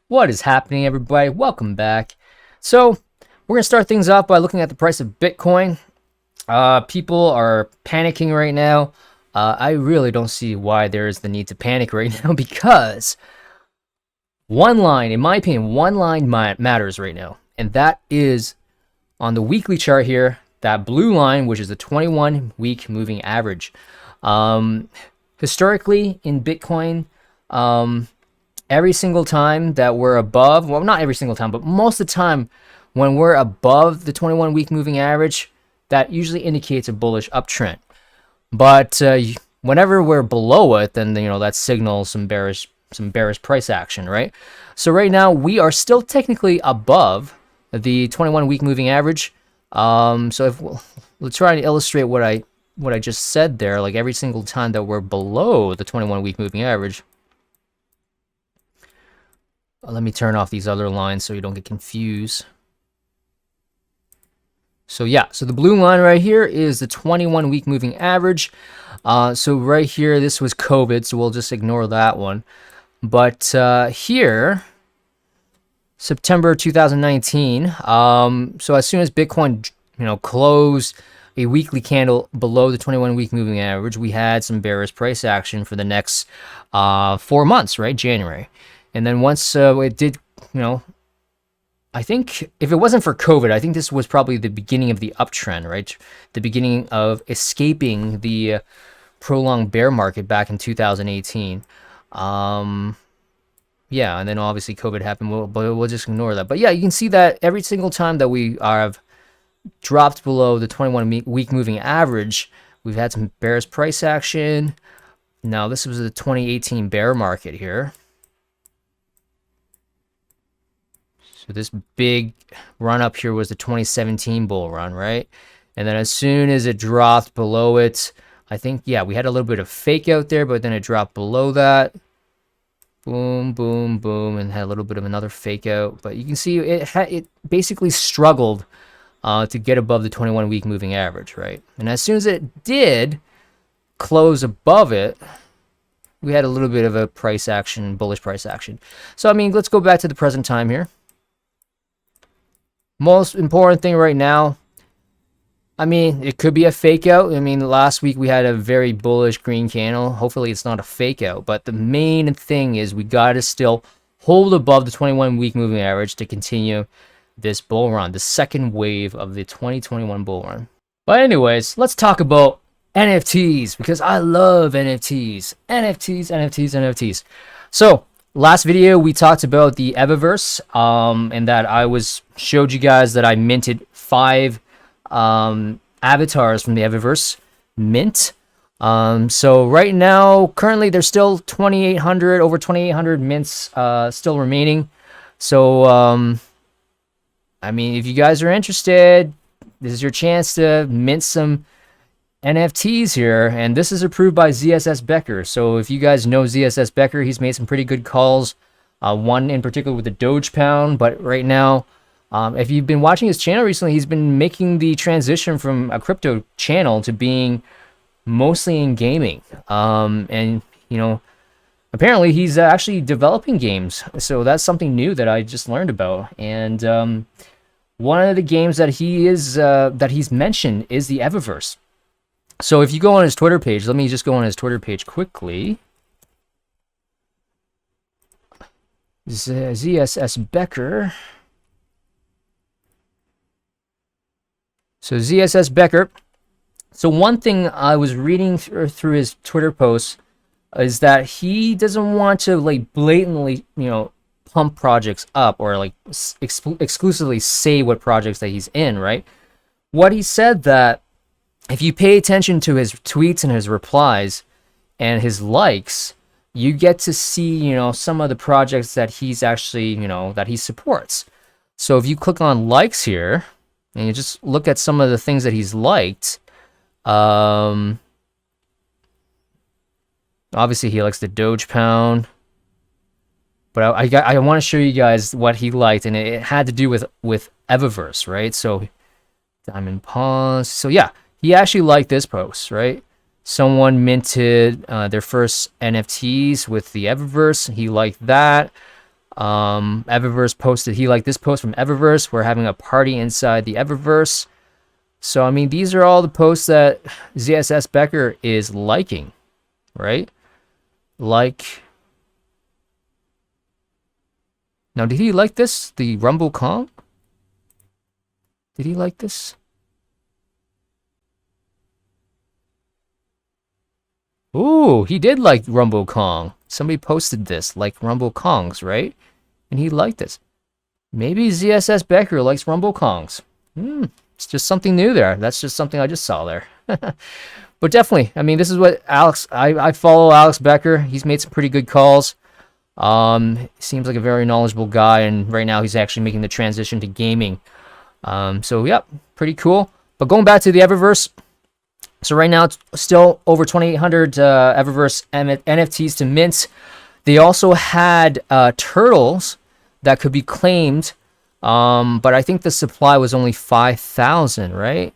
What is happening, everybody? Welcome back. So, we're going to start things off by looking at the price of Bitcoin. People are panicking right now. I really don't see why there is the need to panic right now because one line, in my opinion, one line matters right now, and that is on the weekly chart here, that blue line, which is the 21-week moving average. Historically, in Bitcoin, every single time that we're above, well, not every single time, but most of the time when we're above the 21-week moving average, that usually indicates a bullish uptrend. But whenever we're below it, then that signals some bearish price action, right? So right now we are still technically above the 21-week moving average. So if let's try to illustrate what I just said there. Like every single time that we're below the 21-week moving average. Let me turn off these other lines so you don't get confused. So yeah, so the blue line right here is the 21-week moving average. So right here, this was COVID, so we'll just ignore that one. But here, September 2019, so as soon as Bitcoin, closed a weekly candle below the 21-week moving average, we had some bearish price action for the next 4 months, right? January. And then once it did, I think if it wasn't for COVID, I think this was probably the beginning of the uptrend, right? The beginning of escaping the prolonged bear market back in 2018. Yeah, and then obviously COVID happened, but we'll just ignore that. But yeah, you can see that every single time that we have dropped below the 21-week moving average, we've had some bearish price action. Now, this was the 2018 bear market here. So this big run up here was the 2017 bull run, right? And then as soon as it dropped below it, I think, yeah, we had a little bit of fake out there, but then it dropped below that. Boom, boom, boom, and had a little bit of another fake out. But you can see it basically struggled to get above the 21-week moving average, right? And as soon as it did close above it, we had a little bit of a price action, bullish price action. So, I mean, let's go back to the present time here. Most important thing right now, I mean, it could be a fake out. I mean, last week we had a very bullish green candle. Hopefully it's not a fake out. But the main thing is we got to still hold above the 21-week moving average to continue this bull run, the second wave of the 2021 bull run. But anyways, let's talk about NFTs because I love NFTs. NFTs. So, last video we talked about the Evaverse, and that I showed you guys that I minted 5 avatars from the Evaverse Mint. So right now, currently there's still over 2,800 mints still remaining. So I mean, if you guys are interested, this is your chance to mint some NFTs here, and this is approved by Zssbecker. So if you guys know Zssbecker, he's made some pretty good calls. One in particular with the Doge Pound, but right now, if you've been watching his channel recently, he's been making the transition from a crypto channel to being mostly in gaming. And apparently he's actually developing games. So that's something new that I just learned about. And one of the games that he's mentioned is the Evaverse. So if you go on his Twitter page, let me just go on his Twitter page quickly. Zssbecker. So Zssbecker. So one thing I was reading through his Twitter posts is that he doesn't want to like blatantly, pump projects up or like exclusively say what projects that he's in, right? What he said that if you pay attention to his tweets and his replies and his likes, you get to see, some of the projects that he's actually, that he supports. So if you click on likes here and you just look at some of the things that he's liked, obviously he likes the Doge Pound, but I want to show you guys what he liked, and it had to do with Evaverse, right? So Diamond Pause. So yeah, he actually liked this post, right? Someone minted their first NFTs with the Evaverse. He liked that. Evaverse posted he liked this post from Evaverse. We're having a party inside the Evaverse. So I mean, these are all the posts that Zssbecker is liking, right? Like, now did he like this? The Rumble Kong? Did he like this? Ooh, he did like Rumble Kong. Somebody posted this, like Rumble Kongs, right? And he liked this. Maybe Zssbecker likes Rumble Kongs. It's just something new there. That's just something I just saw there. But definitely, I mean, this is what Alex, I follow Alex Becker. He's made some pretty good calls. Seems like a very knowledgeable guy, and right now he's actually making the transition to gaming. So, yep, pretty cool. But going back to the Evaverse, so right now it's still over 2,800 Evaverse NFTs to mint. They also had turtles that could be claimed, but I think the supply was only 5,000, right?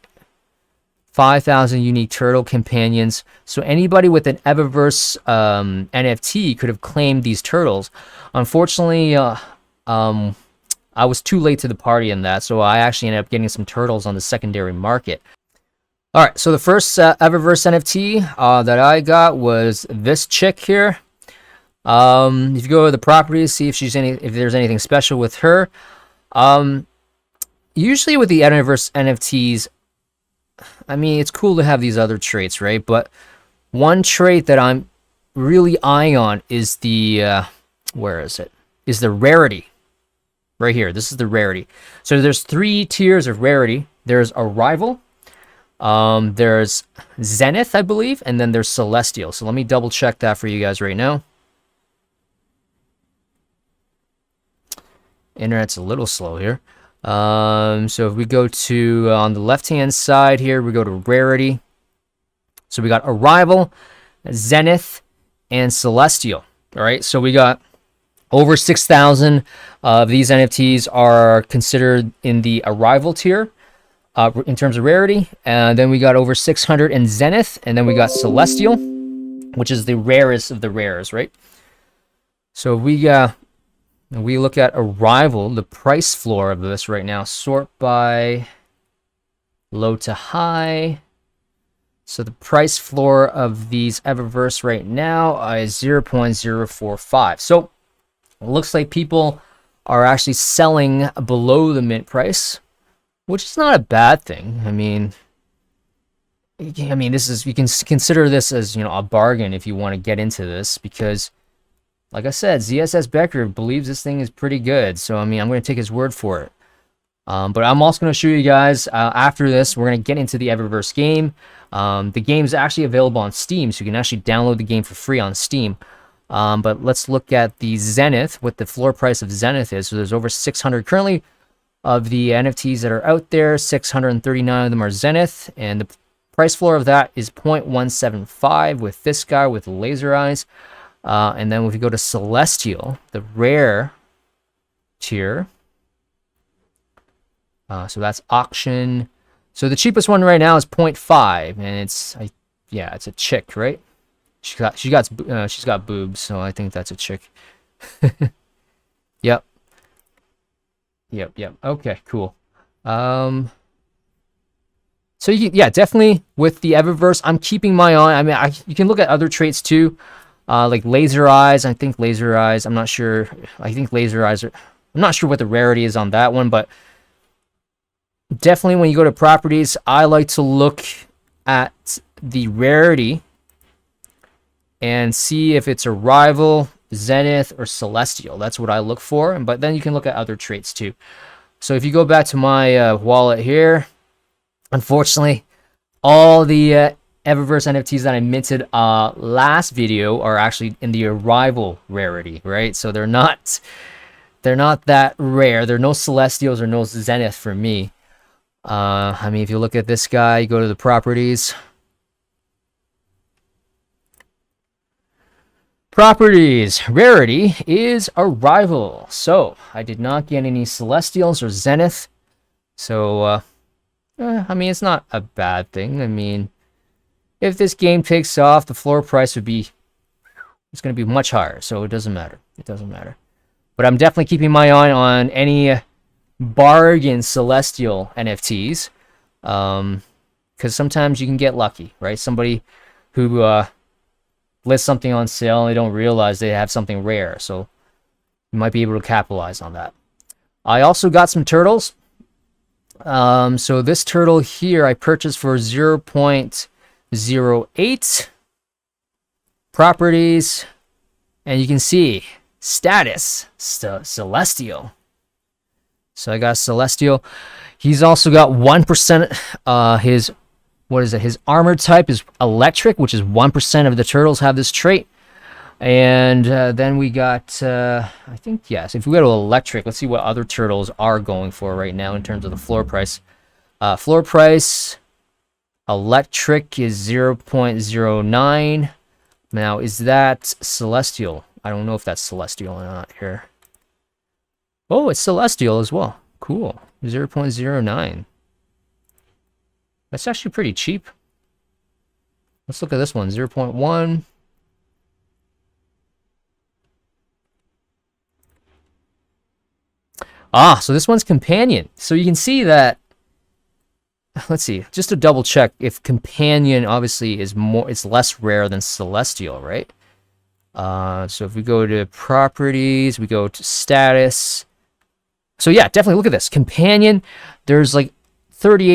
5,000 unique turtle companions. So anybody with an Evaverse NFT could have claimed these turtles. Unfortunately, I was too late to the party in that, so I actually ended up getting some turtles on the secondary market. All right, so the first Evaverse NFT that I got was this chick here. If you go to the properties, see if there's anything special with her. Usually with the Evaverse NFTs, I mean, it's cool to have these other traits, right? But one trait that I'm really eyeing on is the where is it? Is the rarity. Right here. This is the rarity. So there's 3 tiers of rarity. There's Arrival, there's Zenith, I believe, and then there's Celestial. So let me double check that for you guys right now. Internet's a little slow here. So if we go to on the left hand side here, we go to rarity. So we got Arrival, Zenith, and Celestial. All right, so we got over 6,000 of these NFTs are considered in the Arrival tier in terms of rarity. And then we got over 600 in Zenith, and then we got Celestial, which is the rarest of the rares, right? So we look at Arrival, the price floor of this right now, sort by low to high. So the price floor of these Evaverse right now is 0.045. So it looks like people are actually selling below the mint price, which is not a bad thing. I mean, this is, you can consider this as, a bargain if you want to get into this, because like I said, Zssbecker believes this thing is pretty good. So, I mean, I'm going to take his word for it. But I'm also going to show you guys, after this, we're going to get into the Evaverse game. The game is actually available on Steam, so you can actually download the game for free on Steam. But let's look at the Zenith, what the floor price of Zenith is. So there's over 600 currently of the NFTs that are out there. 639 of them are Zenith, and the price floor of that is 0.175 with this guy with laser eyes. And then if we go to Celestial, the rare tier, so that's auction. So the cheapest one right now is 0.5, and it's a chick, right? She's got boobs, so I think that's a chick. Yep. Okay, cool. So definitely with the Evaverse, I'm keeping my eye. I mean, you can look at other traits too. Like laser eyes. I think laser eyes. I'm not sure. I think laser eyes are. I'm not sure what the rarity is on that one, but definitely when you go to properties, I like to look at the rarity and see if it's Arrival, Zenith, or Celestial. That's what I look for. But then you can look at other traits too. So if you go back to my wallet here, unfortunately, all the Evaverse NFTs that I minted last video are actually in the Arrival rarity, right? So they're not that rare. There are no Celestials or no Zenith for me. I mean, if you look at this guy, you go to the properties. Properties, rarity is Arrival. So I did not get any Celestials or Zenith. So, I mean, it's not a bad thing. I mean, if this game takes off, the floor price it's going to be much higher. So it doesn't matter. It doesn't matter. But I'm definitely keeping my eye on any bargain Celestial NFTs, because sometimes you can get lucky, right? Somebody who lists something on sale and they don't realize they have something rare, so you might be able to capitalize on that. I also got some turtles. So this turtle here I purchased for 0.08. Properties, and you can see status Celestial. So I got Celestial. He's also got 1%. His his armor type is electric, which is 1% of the turtles have this trait. And then we got, I think, yes, if we go to electric, let's see what other turtles are going for right now in terms of the floor price. Floor price, electric is 0.09. Now, is that Celestial? I don't know if that's Celestial or not here. Oh, it's Celestial as well. Cool. 0.09. That's actually pretty cheap. Let's look at this one. 0.1. So this one's Companion. So you can see that, let's see, just to double check, if Companion obviously is more, it's less rare than Celestial, right? So if we go to properties, we go to status. So yeah, definitely look at this. Companion, there's like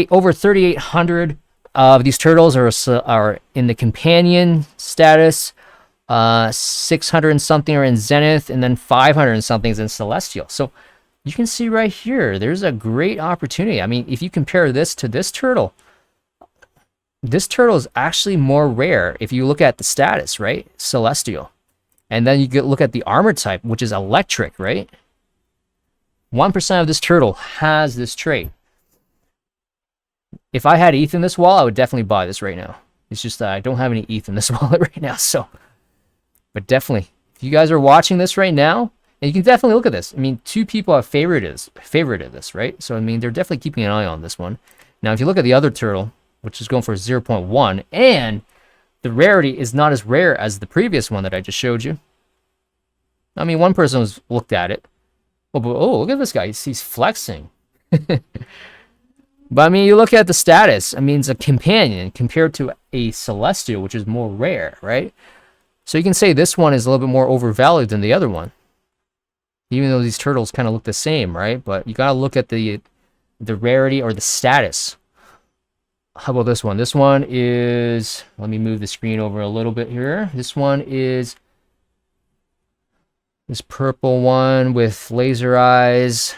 over 3,800 of these turtles are in the Companion status. 600 and something are in Zenith, and then 500 and something is in Celestial. So you can see right here, there's a great opportunity. I mean, if you compare this to this turtle is actually more rare if you look at the status, right? Celestial. And then you look at the armor type, which is electric, right? 1% of this turtle has this trait. If I had ETH in this wall, I would definitely buy this right now. It's just that I don't have any ETH in this wallet right now, so. But definitely, if you guys are watching this right now, and you can definitely look at this. I mean, 2 people have favorited this, right? So, I mean, they're definitely keeping an eye on this one. Now, if you look at the other turtle, which is going for 0.1, and the rarity is not as rare as the previous one that I just showed you. I mean, one person looked at it. Oh, look at this guy. He's flexing. But, I mean, you look at the status. I mean, it's a Companion compared to a Celestial, which is more rare, right? So, you can say this one is a little bit more overvalued than the other one. Even though these turtles kind of look the same, right? But you got to look at the rarity or the status. How about this one? This one is, let me move the screen over a little bit here. This one is this purple one with laser eyes.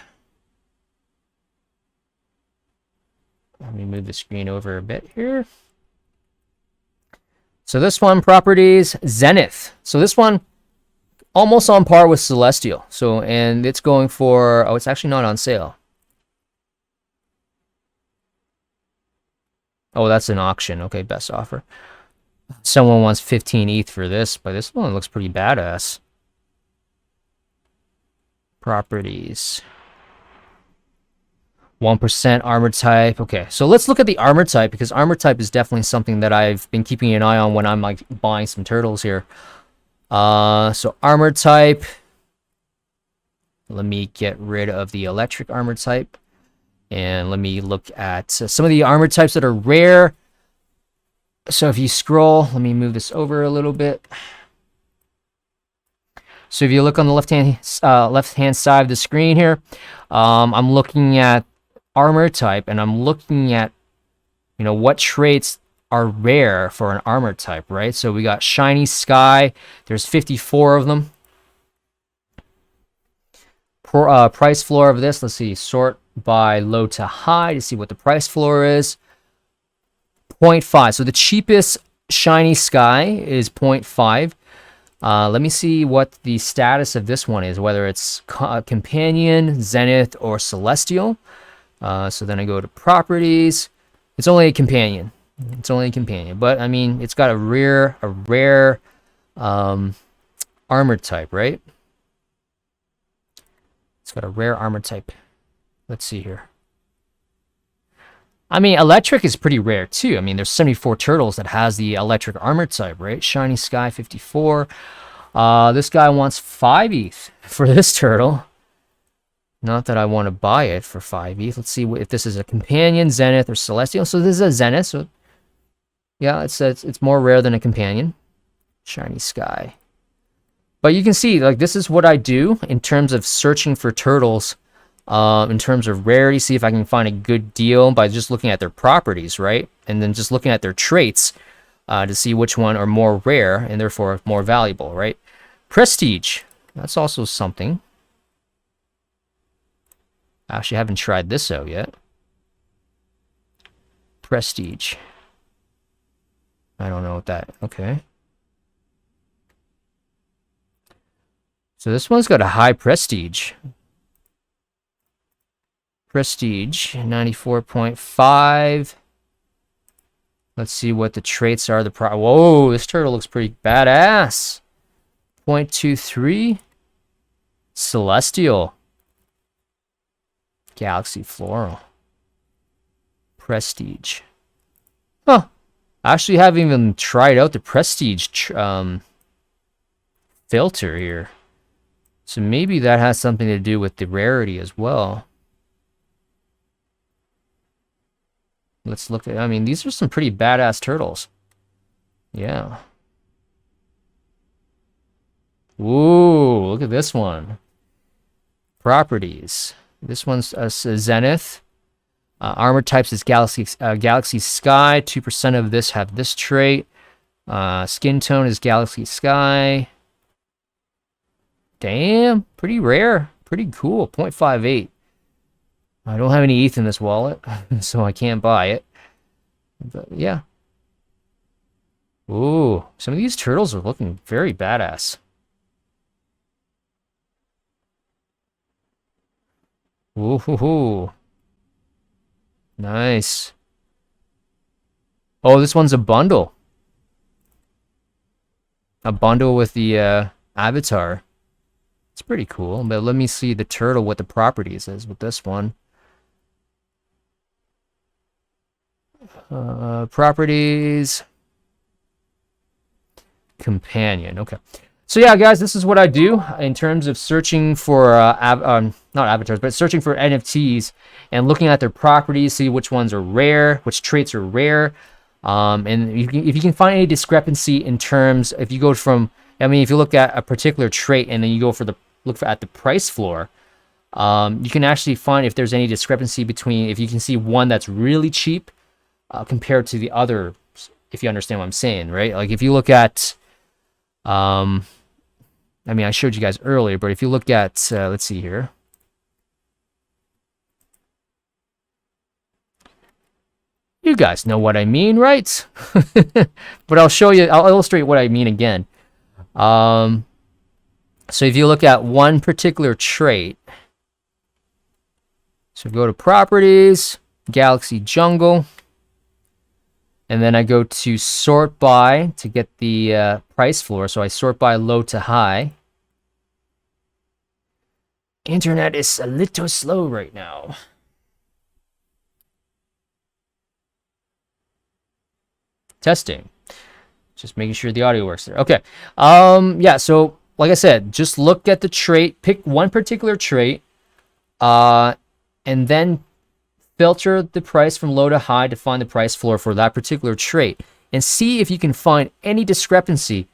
Let me move the screen over a bit here. So this one, properties, Zenith. So this one, almost on par with Celestial. So, and it's going for, oh, it's actually not on sale. Oh, that's an auction. Okay, best offer. Someone wants 15 ETH for this, but this one looks pretty badass. Properties. 1% armor type. Okay, so let's look at the armor type, because armor type is definitely something that I've been keeping an eye on when I'm like buying some turtles here. So armor type. Let me get rid of the electric armor type. And let me look at some of the armor types that are rare. So if you scroll, let me move this over a little bit. So if you look on the left-hand side of the screen here, I'm looking at armor type, and I'm looking at, you know, what traits are rare for an armor type, right? So we got Shiny Sky. There's 54 of them. Price floor of this, let's see, sort by low to high to see what the price floor is. 0.5. So the cheapest Shiny Sky is 0.5. Let me see what the status of this one is, whether it's Companion, Zenith, or Celestial. So then I go to properties. It's only a Companion. It's only a Companion, but I mean, it's got a rare armor type, right? It's got a rare armor type. Let's see here. I mean, electric is pretty rare too. I mean, there's 74 turtles that has the electric armor type, right? Shiny Sky 54. This guy wants 5 ETH for this turtle. Not that I want to buy it for 5 ETH. Let's see if this is a companion, zenith, or celestial. So this is a zenith. So yeah, it's more rare than a companion. Shiny sky. But you can see, like, this is what I do in terms of searching for turtles. In terms of rarity, see if I can find a good deal by just looking at their properties, right? And then just looking at their traits to see which one are more rare and therefore more valuable, right? Prestige. That's also something. I actually haven't tried this out yet. Prestige. I don't know what that... Okay. So this one's got a high prestige. Prestige, 94.5. Let's see what the traits are. Whoa, this turtle looks pretty badass. 0.23. Celestial. Galaxy Floral. Prestige. Huh. I actually haven't even tried out the Prestige filter here. So maybe that has something to do with the rarity as well. Let's look at... I mean, these are some pretty badass turtles. Yeah. Ooh, look at this one. Properties. This one's a zenith. Armor types is galaxy sky. 2% of this have this trait. Skin tone is galaxy sky. Damn, pretty rare. Pretty cool. 0.58. I don't have any ETH in this wallet, so I can't buy it. But yeah. Ooh, some of these turtles are looking very badass. Ooh, nice. Oh, this one's a bundle. A bundle with the avatar. It's pretty cool, but let me see the turtle, what the properties is with this one. Properties. Companion. Okay. So yeah, guys, this is what I do in terms of searching for not avatars, but searching for NFTs and looking at their properties, see which ones are rare, which traits are rare, and if you can find any discrepancy in terms, if you go from, I mean, if you look at a particular trait and then you go for at the price floor, you can actually find if there's any discrepancy between, if you can see one that's really cheap compared to the other, if you understand what I'm saying, right? Like if you look at, I mean, I showed you guys earlier, but if you look at, let's see here. You guys know what I mean, right? But I'll show you, I'll illustrate what I mean again. So if you look at one particular trait, so go to properties, Galaxy Jungle, and then I go to sort by to get the price floor. So I sort by low to high. Internet is a little slow right now. Testing. Just making sure the audio works there. Okay. Yeah, so like I said, just look at the trait, pick one particular trait, and then filter the price from low to high to find the price floor for that particular trait, and see if you can find any discrepancy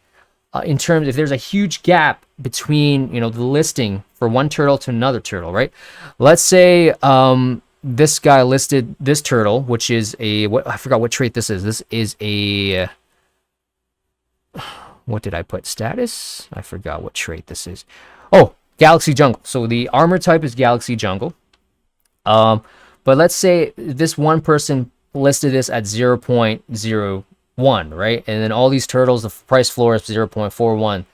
in terms, if there's a huge gap between, you know, the listing for one turtle to another turtle, right? Let's say this guy listed this turtle, which is a, what, I forgot what trait this is. This is a, what did I put? Status? I forgot what trait this is. Oh, Galaxy Jungle. So the armor type is Galaxy Jungle. But let's say this one person listed this at 0.01, right? And then all these turtles, the price floor is 0.41,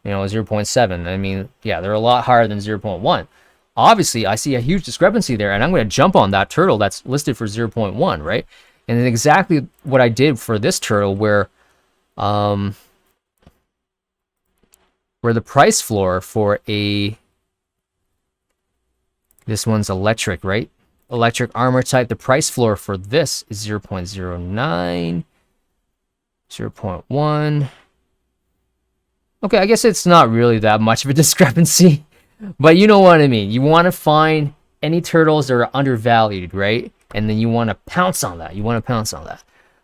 you know, 0.7. I mean, yeah, they're a lot higher than 0.1. Obviously, I see a huge discrepancy there, and I'm going to jump on that turtle that's listed for 0.1, right? And then exactly what I did for this turtle, where the price floor for this one's electric, right? Electric armor type, the price floor for this is 0.09, 0.1. Okay, I guess it's not really that much of a discrepancy, but you know what I mean. You want to find any turtles that are undervalued, right? And then you want to pounce on that.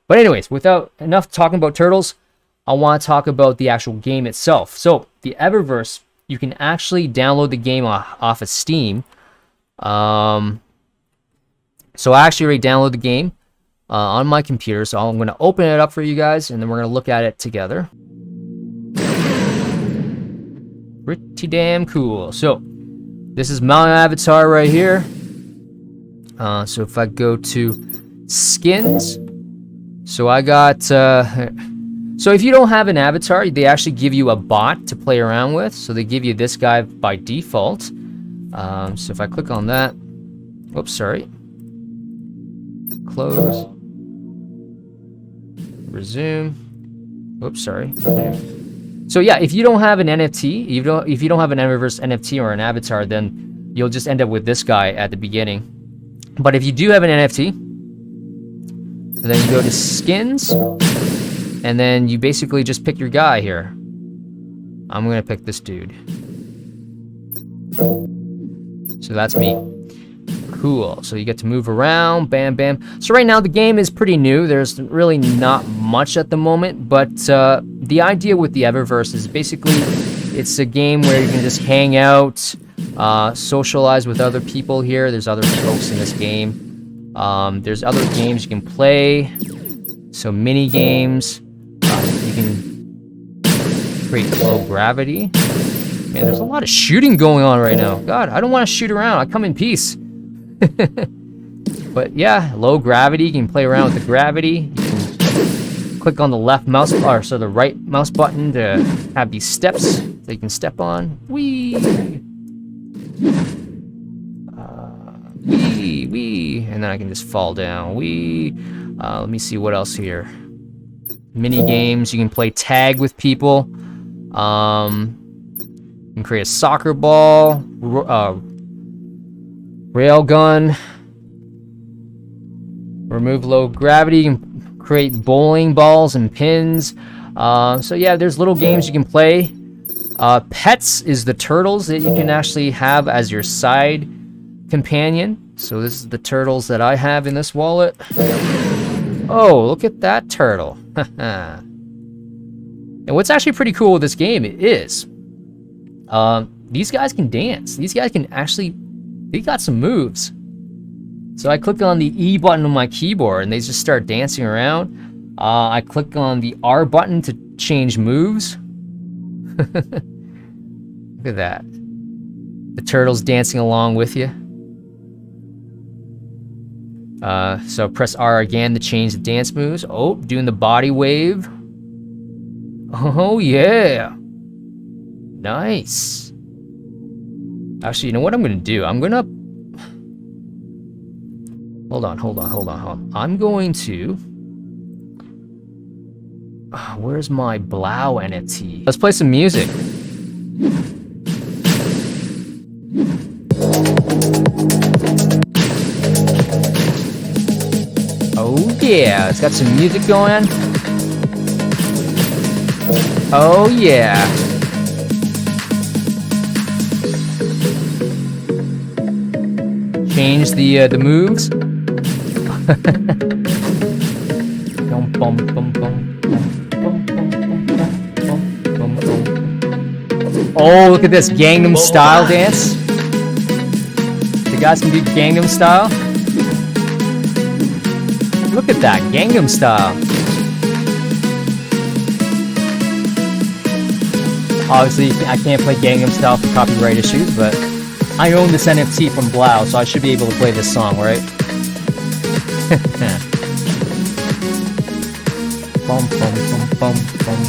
But anyways, without enough talking about turtles, I want to talk about the actual game itself. So the Evaverse, you can actually download the game off of Steam. So I actually already downloaded the game on my computer. So I'm going to open it up for you guys, and then we're going to look at it together. Pretty damn cool. So this is my avatar right here. So if I go to skins, so I got so if you don't have an avatar, they actually give you a bot to play around with. So they give you this guy by default. So if I click on that, oops, sorry, close, resume, oops, sorry. So yeah, if you don't have an NFT, if you don't have an Evaverse NFT or an avatar, then you'll just end up with this guy at the beginning. But if you do have an NFT, then you go to skins, and then you basically just pick your guy here. I'm gonna pick this dude. So that's me. Cool. So you get to move around, bam, bam. So right now the game is pretty new. There's really not much at the moment, but the idea with the Evaverse is basically it's a game where you can just hang out, socialize with other people here. There's other folks in this game. There's other games you can play. So mini games. You can create low gravity. Man, there's a lot of shooting going on right now. God, I don't want to shoot around. I come in peace. But yeah, low gravity. You can play around with the gravity. You can click on the left mouse, or so the right mouse button to have these steps that you can step on. Wee, wee, and then I can just fall down. Wee. Let me see what else here. Mini games. You can play tag with people. You can create a soccer ball. Railgun. Remove low gravity. You can create bowling balls and pins. So yeah, there's little games you can play. Pets is the turtles that you can actually have as your side companion. So this is the turtles that I have in this wallet. Oh, look at that turtle. And what's actually pretty cool with this game is these guys can dance. These guys can actually, they got some moves. So I click on the E button on my keyboard and they just start dancing around. I click on the R button to change moves. Look at that. The turtle's dancing along with you. So press R again to change the dance moves. Oh, doing the body wave. Oh yeah. Nice. Actually, you know what I'm gonna do? I'm gonna... Hold on. I'm going to... where's my Blau NFT? Let's play some music. Oh yeah, it's got some music going. Oh yeah. Change the moves. Oh, look at this Gangnam Style dance. The guys can do Gangnam Style. Look at that Gangnam Style. Obviously, I can't play Gangnam Style for copyright issues, but I own this NFT from Blau, so I should be able to play this song, right? Bum, bum, bum, bum, bum.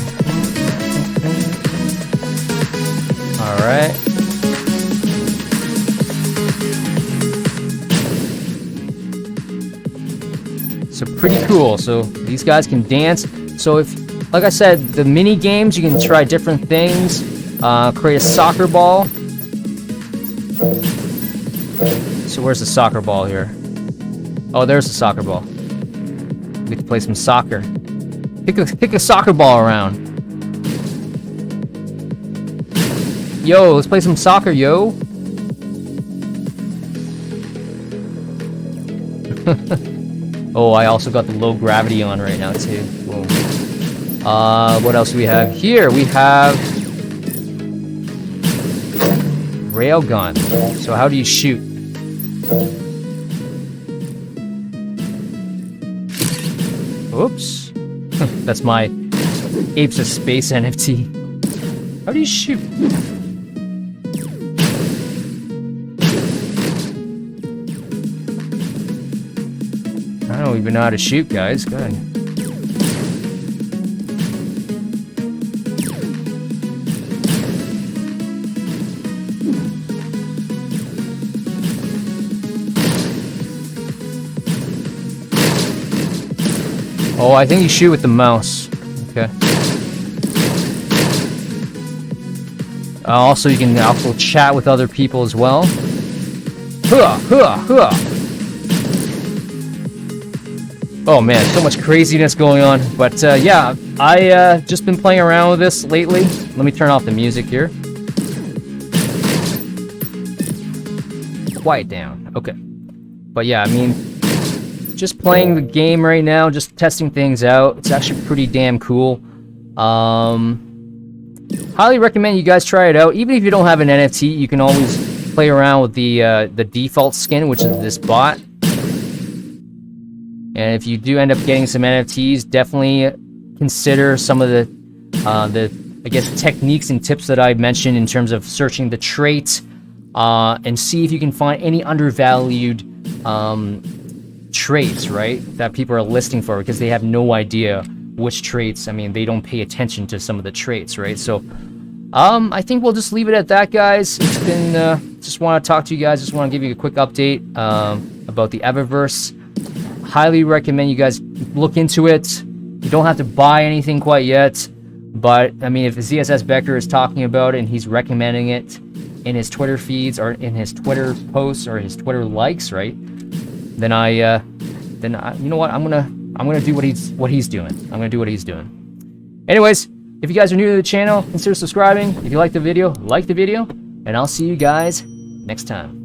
All right. So pretty cool. So these guys can dance. So if, like I said, the mini games, you can try different things. Create a soccer ball. So where's the soccer ball here? Oh, there's the soccer ball. We get to play some soccer. Pick a soccer ball around. Yo, let's play some soccer, yo. Oh, I also got the low gravity on right now too. Boom. What else do we have here? We have railgun. So how do you shoot? Oops. That's my Apes of Space NFT. How do you shoot? I don't even know how to shoot, guys. Go ahead. Oh, I think you shoot with the mouse. Okay. Also, you can also chat with other people as well. Hua, hua, hua. Oh man, so much craziness going on. But yeah, I just been playing around with this lately. Let me turn off the music here. Quiet down. Okay. But yeah, I mean, just playing the game right now, just testing things out. It's actually pretty damn cool. Highly recommend you guys try it out. Even if you don't have an NFT, you can always play around with the default skin, which is this bot. And if you do end up getting some NFTs, definitely consider some of the I guess techniques and tips that I mentioned in terms of searching the traits, and see if you can find any undervalued traits, right, that people are listing for, because they have no idea which traits. I mean, they don't pay attention to some of the traits, right? So I think we'll just leave it at that, guys. It's been just want to talk to you guys, just want to give you a quick update about the Evaverse. Highly recommend you guys look into it. You don't have to buy anything quite yet, but I mean, if Zssbecker is talking about it and he's recommending it in his Twitter feeds or in his Twitter posts or his Twitter likes, right, then I you know what, I'm gonna do what he's doing. I'm gonna do what he's doing. Anyways, if you guys are new to the channel, consider subscribing. If you like the video, and I'll see you guys next time.